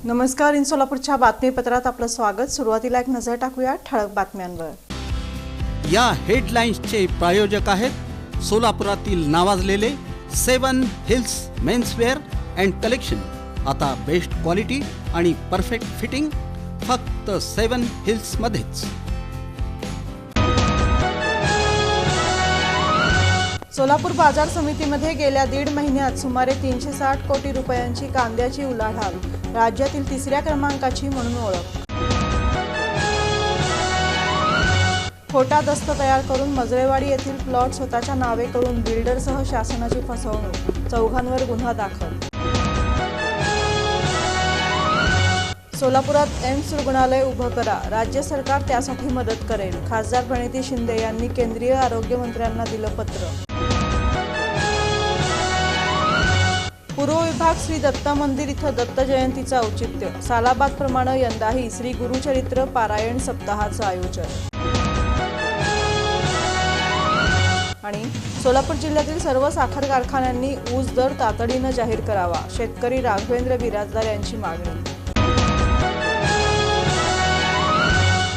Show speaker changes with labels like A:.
A: नमस्कार. इन सोलापूरच्या बातमीपत्रात आपलं स्वागत. सुरुवातीला एक नजर टाकूया ठळक बातम्यांवर.
B: या हेडलाईन्सचे प्रायोजक आहेत सोलापुरातील नावाजलेले 7 हिल्स मेन्सवेअर अँड कलेक्शन. आता बेस्ट क्वालिटी आणि परफेक्ट फिटिंग फक्त 7 हिल्स मध्येच.
A: सोलापूर बाजार समितीमध्ये गेल्या 1.5 महिन्यात सुमारे 360 कोटी रुपयांची कांद्याची उलाढाल. राज्यातील 3ऱ्या क्रमांकाची म्हणून ओळख. खोटा दस्त तयार करून मजरेवाडी येथील प्लॉट स्वतःच्या नावे करून बिल्डरसह शासनाची फसवणूक. 4 गुन्हा दाखल. सोलापुरात एम्स रुग्णालय उभं करा. राज्य सरकार त्यासाठी मदत करेल. खासदार प्रणिती शिंदे यांनी केंद्रीय आरोग्य मंत्र्यांना दिलं पत्र. पूर्व विभाग श्री दत्त मंदिर इथं दत्त जयंतीचं औचित्य. सालाबादप्रमाणे यंदाही श्री गुरुचरित्र पारायण सप्ताहाचं आयोजन. आणि सोलापूर जिल्ह्यातील सर्व साखर कारखान्यांनी ऊस दर तातडीनं जाहीर करावा. शेतकरी राघवेंद्र बिराजदार यांची मागणी.